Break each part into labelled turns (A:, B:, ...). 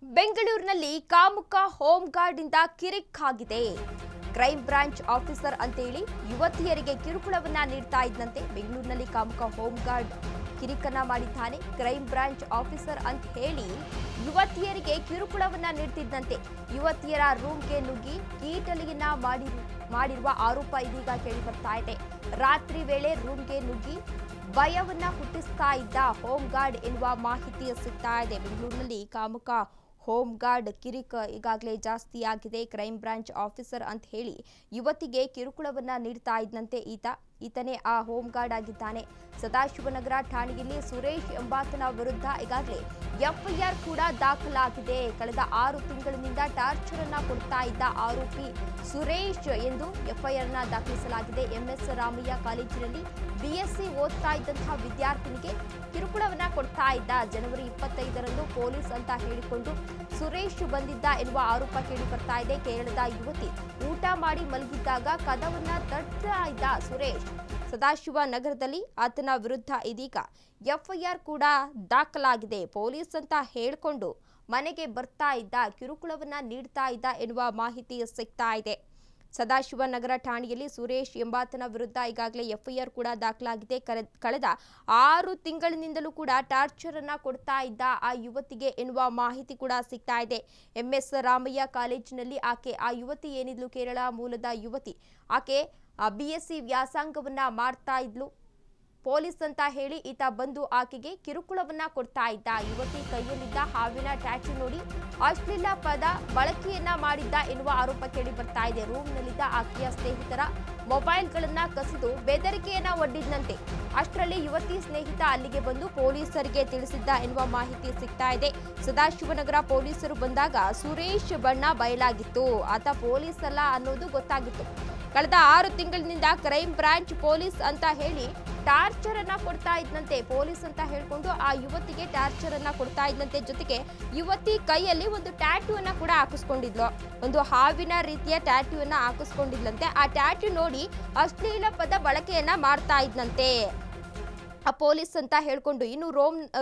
A: ಬೆಂಗಳೂರಿನಲ್ಲಿ ಕಾಮುಕ home guard ಇಂದ ಕಿರಿಕ್ ಆಗಿದೆ. ಕ್ರೈಮ್ ಬ್ರಾಂಚ್ ಆಫೀಸರ್ ಅಂತೇಳಿ ಯುವತಿಯರಿಗೆ ಕಿರುಕುಳವನ್ನ ನೀಡ್ತಾ ಇದ್ದಂತೆ ಬೆಂಗಳೂರಿನಲ್ಲಿ ಕಾಮುಕ ಹೋಮ್ ಗಾರ್ಡ್ ಕಿರಿಕನ್ನ ಮಾಡಿದ್ದಾನೆ. ಕ್ರೈಮ್ ಬ್ರಾಂಚ್ ಆಫೀಸರ್ ಅಂತ ಹೇಳಿ ಯುವತಿಯರಿಗೆ ಕಿರುಕುಳವನ್ನ ನೀಡ್ತಿದ್ದಂತೆ ಯುವತಿಯರ ರೂಮ್ಗೆ ನುಗ್ಗಿ ಕೀಟಲಿಯನ್ನ ಮಾಡಿರುವ ಆರೋಪ ಇದೀಗ ಕೇಳಿ ಬರ್ತಾ ಇದೆ. ರಾತ್ರಿ ವೇಳೆ ರೂಮ್ಗೆ ನುಗ್ಗಿ ಭಯವನ್ನ ಹುಟ್ಟಿಸ್ತಾ ಇದ್ದ ಹೋಮ್ ಗಾರ್ಡ್ ಎನ್ನುವ ಮಾಹಿತಿ ಸಿಗ್ತಾ ಇದೆ. ಬೆಂಗಳೂರಿನಲ್ಲಿ ಕಾಮುಕ ಹೋಮ್ ಗಾರ್ಡ್ ಕಿರಿಕ್ ಈಗಾಗಲೇ ಜಾಸ್ತಿ ಆಗಿದೆ. ಕ್ರೈಮ್ ಬ್ರಾಂಚ್ ಆಫೀಸರ್ ಅಂತ ಹೇಳಿ ಯುವತಿಗೆ ಕಿರುಕುಳವನ್ನ ನೀಡ್ತಾ ಇದ್ದಂತೆ ಈತನೇ ಆ ಹೋಮ್ ಗಾರ್ಡ್ ಆಗಿದ್ದಾನೆ. ಸದಾಶಿವನಗರ ಠಾಣೆಯಲ್ಲಿ ಸುರೇಶ್ ಎಂಬಾತನ ವಿರುದ್ಧ ಈಗಾಗಲೇ ಎಫ್ಐಆರ್ ಕೂಡ ದಾಖಲಾಗಿದೆ. ಕಳೆದ 6 ತಿಂಗಳಿನಿಂದ ಟಾರ್ಚರ್ ಅನ್ನ ಕೊಡ್ತಾ ಇದ್ದ ಆರೋಪಿ ಸುರೇಶ್ ಎಂದು ಎಫ್ಐಆರ್ ನ ದಾಖಲಿಸಲಾಗಿದೆ. ಎಂಎಸ್ ರಾಮಯ್ಯ ಕಾಲೇಜಿನಲ್ಲಿ ಬಿಎಸ್ಸಿ ಓದ್ತಾ ಇದ್ದಂತಹ ವಿದ್ಯಾರ್ಥಿನಿಗೆ ಕಿರುಕುಳವನ್ನ ಕೊಡ್ತಾ ಇದ್ದ. ಜನವರಿ 25ರಂದು ಪೊಲೀಸ್ ಅಂತ ಹೇಳಿಕೊಂಡು ಸುರೇಶ್ ಬಂದಿದ್ದ ಎನ್ನುವ ಆರೋಪ ಕೇಳಿ ಬರ್ತಾ ಇದೆ. ಕೇರಳದ ಯುವತಿ ಊಟ ಮಾಡಿ ಮಲಗಿದ್ದಾಗ ಕದವನ್ನ ತಟ್ತಾ ಇದ್ದ ಸುರೇಶ್. ಸದಾಶಿವ ನಗರದಲ್ಲಿ ಆತನ ವಿರುದ್ಧ ಇದೀಗ ಎಫ್ಐಆರ್ ಕೂಡ ದಾಖಲಾಗಿದೆ. ಪೊಲೀಸ್ ಅಂತ ಹೇಳಿಕೊಂಡು ಮನೆಗೆ ಬರ್ತಾ ಇದ್ದ, ಕಿರುಕುಳವನ್ನ ನೀಡ್ತಾ ಇದ್ದ ಎನ್ನುವ ಮಾಹಿತಿ ಸಿಗ್ತಾ ಇದೆ. ಸದಾಶಿವನಗರ ಠಾಣೆಯಲ್ಲಿ ಸುರೇಶ್ ಎಂಬಾತನ ವಿರುದ್ಧ ಈಗಾಗಲೇ ಎಫ್ಐಆರ್ ಕೂಡ ದಾಖಲಾಗಿದೆ. ಕಳೆದ 6 ತಿಂಗಳಿನಿಂದಲೂ ಕೂಡ ಟಾರ್ಚರ್ ಅನ್ನ ಕೊಡ್ತಾ ಇದ್ದ ಆ ಯುವತಿಗೆ ಎನ್ನುವ ಮಾಹಿತಿ ಕೂಡ ಸಿಗ್ತಾ ಇದೆ. ಎಂಎಸ್ ರಾಮಯ್ಯ ಕಾಲೇಜಿನಲ್ಲಿ ಆ ಯುವತಿ ಏನಿದ್ಲು, ಕೇರಳ ಮೂಲದ ಯುವತಿ, ಆಕೆ ಬಿಎಸ್ಸಿ ವ್ಯಾಸಂಗವನ್ನ ಮಾಡ್ತಾ ಇದ್ಲು. ಪೊಲೀಸ್ ಅಂತ ಹೇಳಿ ಈತ ಬಂದು ಆಕೆಗೆ ಕಿರುಕುಳವನ್ನ ಕೊಡ್ತಾ ಇದ್ದ. ಯುವತಿ ಕೈಯಲ್ಲಿದ್ದ ಹಾವಿನ ಟ್ಯಾಟೂ ನೋಡಿ ಅಶ್ಲೀಲ ಪದ ಬಳಕೆಯನ್ನ ಮಾಡಿದ್ದ ಎನ್ನುವ ಆರೋಪ ಕೇಳಿ ಬರ್ತಾ ಇದೆ. ರೂಮ್ನಲ್ಲಿದ್ದ ಆಕೆಯ ಸ್ನೇಹಿತರ ಮೊಬೈಲ್ಗಳನ್ನ ಕಸಿದು ಬೆದರಿಕೆಯನ್ನ ಒಡ್ಡಿದ್ದಂತೆ. ಅಷ್ಟರಲ್ಲಿ ಯುವತಿ ಸ್ನೇಹಿತ ಅಲ್ಲಿಗೆ ಬಂದು ಪೊಲೀಸರಿಗೆ ತಿಳಿಸಿದ್ದ ಎನ್ನುವ ಮಾಹಿತಿ ಸಿಗ್ತಾ ಇದೆ. ಸದಾಶಿವನಗರ ಪೊಲೀಸರು ಬಂದಾಗ ಸುರೇಶ್ ಬಣ್ಣ ಬಯಲಾಗಿತ್ತು. ಆತ ಪೊಲೀಸ್ ಅಲ್ಲ ಅನ್ನೋದು ಗೊತ್ತಾಗಿತ್ತು. ಕಳೆದ 6 ತಿಂಗಳಿನಿಂದ ಕ್ರೈಮ್ ಬ್ರಾಂಚ್ ಪೊಲೀಸ್ ಅಂತ ಹೇಳಿ ಟಾರ್ಚರ್ ಅನ್ನ ಕೊಡ್ತಾ ಇದ್ದಂತೆ. ಪೊಲೀಸ್ ಅಂತ ಹೇಳ್ಕೊಂಡು ಆ ಯುವತಿಗೆ ಟಾರ್ಚರ್ ಅನ್ನ ಕೊಡ್ತಾ ಇದ್ದಂತೆ. ಜೊತೆಗೆ ಯುವತಿ ಕೈಯಲ್ಲಿ ಒಂದು ಟ್ಯಾಟೂ ಅನ್ನ ಕೂಡ ಹಾಕಿಸ್ಕೊಂಡಿದ್ಲು. ಒಂದು ಹಾವಿನ ರೀತಿಯ ಟ್ಯಾಟೂ ಅನ್ನ ಹಾಕಿಸ್ಕೊಂಡಿದ್ಲಂತೆ. ಆ ಟ್ಯಾಟೂ ನೋಡಿ ಅಶ್ಲೀಲ ಪದ ಬಳಕೆಯನ್ನ ಮಾಡ್ತಾ ಇದ್ದಂತೆ ಆ ಪೊಲೀಸ್ ಅಂತ ಹೇಳ್ಕೊಂಡು. ಇನ್ನು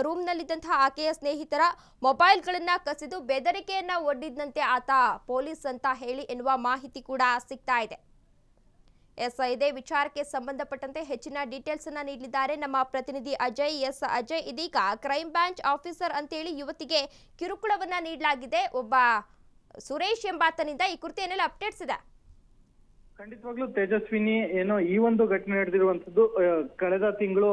A: ರೂಮ್ನಲ್ಲಿದ್ದಂತಹ ಆಕೆಯ ಸ್ನೇಹಿತರ ಮೊಬೈಲ್ಗಳನ್ನ ಕಸಿದು ಬೆದರಿಕೆಯನ್ನ ಒಡ್ಡಿದ್ದಂತೆ ಆತ ಪೊಲೀಸ್ ಅಂತ ಹೇಳಿ ಎನ್ನುವ ಮಾಹಿತಿ ಕೂಡ ಸಿಗ್ತಾ ಇದೆ. ಇದೇ ವಿಚಾರಕ್ಕೆ ಸಂಬಂಧಪಟ್ಟಂತೆ ಹೆಚ್ಚಿನ ಡೀಟೇಲ್ಸ್ ಅನ್ನ ನೀಡಲಿದ್ದಾರೆ ನಮ್ಮ ಪ್ರತಿನಿಧಿ ಅಜಯ್. ಅಜಯ್, ಇದೀಗ ಕ್ರೈಮ್ ಬ್ರಾಂಚ್ ಆಫೀಸರ್ ಅಂತೇಳಿ ಯುವತಿಗೆ ಕಿರುಕುಳವನ್ನ ನೀಡಲಾಗಿದೆ ಒಬ್ಬ ಸುರೇಶ್ ಎಂಬಾತನಿಂದ. ಈ ಕುರಿತು ಏನೆಲ್ಲ ಅಪ್ಡೇಟ್ಸ್ ಇದೆ?
B: ಖಂಡಿತವಾಗ್ಲೂ ತೇಜಸ್ವಿನಿ, ಈ ಒಂದು ಘಟನೆ ನಡೆದಿರುವಂತದ್ದು ಕಳೆದ ತಿಂಗಳು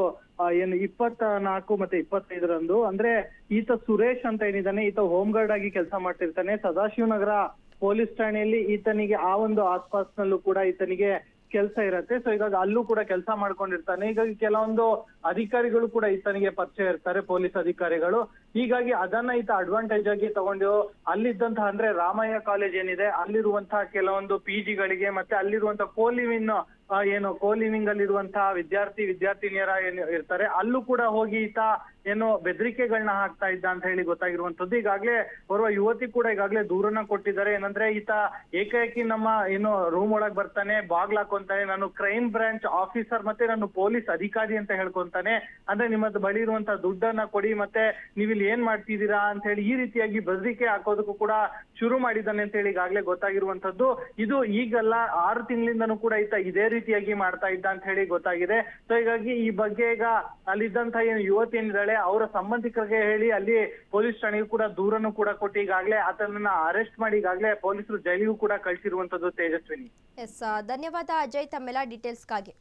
B: 24 ಮತ್ತೆ 25ರಂದು. ಅಂದ್ರೆ ಈತ ಸುರೇಶ್ ಅಂತ ಏನಿದ್ದಾನೆ, ಈತ ಹೋಮ್ ಗಾರ್ಡ್ ಆಗಿ ಕೆಲಸ ಮಾಡ್ತಿರ್ತಾನೆ. ಸದಾಶಿವನಗರ ಪೊಲೀಸ್ ಠಾಣೆಯಲ್ಲಿ ಈತನಿಗೆ ಆ ಒಂದು ಆಸ್ಪಾಸ್ನಲ್ಲೂ ಕೂಡ ಈತನಿಗೆ ಕೆಲಸ ಇರತ್ತೆ. ಸೊ ಹೀಗಾಗಿ ಅಲ್ಲೂ ಕೂಡ ಕೆಲಸ ಮಾಡ್ಕೊಂಡಿರ್ತಾನೆ. ಹೀಗಾಗಿ ಕೆಲವೊಂದು ಅಧಿಕಾರಿಗಳು ಕೂಡ ಈತನಿಗೆ ಪರಿಚಯ ಇರ್ತಾರೆ, ಪೊಲೀಸ್ ಅಧಿಕಾರಿಗಳು. ಹೀಗಾಗಿ ಅದನ್ನ ಈತ ಅಡ್ವಾಂಟೇಜ್ ಆಗಿ ತಗೊಂಡು ಅಲ್ಲಿದ್ದಂತಹ, ಅಂದ್ರೆ ರಾಮಯ್ಯ ಕಾಲೇಜ್ ಏನಿದೆ ಅಲ್ಲಿರುವಂತಹ ಕೆಲವೊಂದು ಪಿಜಿಗಳಿಗೆ ಮತ್ತೆ ಅಲ್ಲಿರುವಂತಹ ಕೋಲಿವಿಂಗ್ ಅಲ್ಲಿರುವಂತಹ ವಿದ್ಯಾರ್ಥಿನಿಯರ ಇರ್ತಾರೆ, ಅಲ್ಲೂ ಕೂಡ ಹೋಗಿ ಈತ ಬೆದರಿಕೆಗಳನ್ನ ಹಾಕ್ತಾ ಇದ್ದ ಅಂತ ಹೇಳಿ ಗೊತ್ತಾಗಿರುವಂತದ್ದು. ಈಗಾಗ್ಲೇ ಓರ್ವ ಯುವತಿ ಕೂಡ ಈಗಾಗ್ಲೇ ದೂರನ್ನ ಕೊಟ್ಟಿದ್ದಾರೆ. ಏನಂದ್ರೆ ಈತ ಏಕಾಏಕಿ ನಮ್ಮ ರೂಮ್ ಒಳಗ್ ಬರ್ತಾನೆ, ಬಾಗ್ಲ ಹಾಕೊಂತಾನೆ, ನಾನು ಕ್ರೈಮ್ ಬ್ರಾಂಚ್ ಆಫೀಸರ್ ಮತ್ತೆ ನಾನು ಪೊಲೀಸ್ ಅಧಿಕಾರಿ ಅಂತ ಹೇಳ್ಕೊಂತಾನೆ. ಅಂದ್ರೆ ನಿಮ್ಮದ್ ಬಳಿ ಇರುವಂತಹ ದುಡ್ಡನ್ನ ಕೊಡಿ, ಮತ್ತೆ ನೀವಿಲ್ಲಿ ಏನ್ ಮಾಡ್ತಿದ್ದೀರಾ ಅಂತ ಹೇಳಿ ಈ ರೀತಿಯಾಗಿ ಬೆದರಿಕೆ ಹಾಕೋದಕ್ಕೂ ಕೂಡ ಶುರು ಮಾಡಿದ್ದಾನೆ ಅಂತ ಹೇಳಿ ಈಗಾಗ್ಲೇ ಗೊತ್ತಾಗಿರುವಂತದ್ದು. ಇದು ಈಗಲ್ಲ, 6 ತಿಂಗಳಿಂದನೂ ಕೂಡ ಈತ ಇದೇ ರೀತಿಯಾಗಿ ಮಾಡ್ತಾ ಇದ್ದ ಅಂತ ಹೇಳಿ ಗೊತ್ತಾಗಿದೆ. ಸೊ ಹೀಗಾಗಿ ಈ ಬಗ್ಗೆ ಈಗ ಅಲ್ಲಿದ್ದಂತಹ ಯುವತಿ ಏನಿದ್ದಾಳೆ ಅವರ ಸಂಬಂಧಿಕರಿಗೆ ಹೇಳಿ ಅಲ್ಲಿ ಪೊಲೀಸ್ ಠಾಣೆಗೂ ಕೂಡ ದೂರನ್ನು ಕೂಡ ಕೊಟ್ಟು ಈಗಾಗಲೇ ಆತನನ್ನ ಅರೆಸ್ಟ್ ಮಾಡಿ ಈಗಾಗಲೇ ಪೊಲೀಸರು ಜೈಲಿಗೂ ಕೂಡ ಕಳಿಸಿರುವಂತದ್ದು. ತೇಜಸ್ವಿನಿ.
A: ಧನ್ಯವಾದ ಅಜಯ್ ತಮ್ಮೆಲ್ಲ ಡೀಟೇಲ್ಸ್ಗಾಗಿ.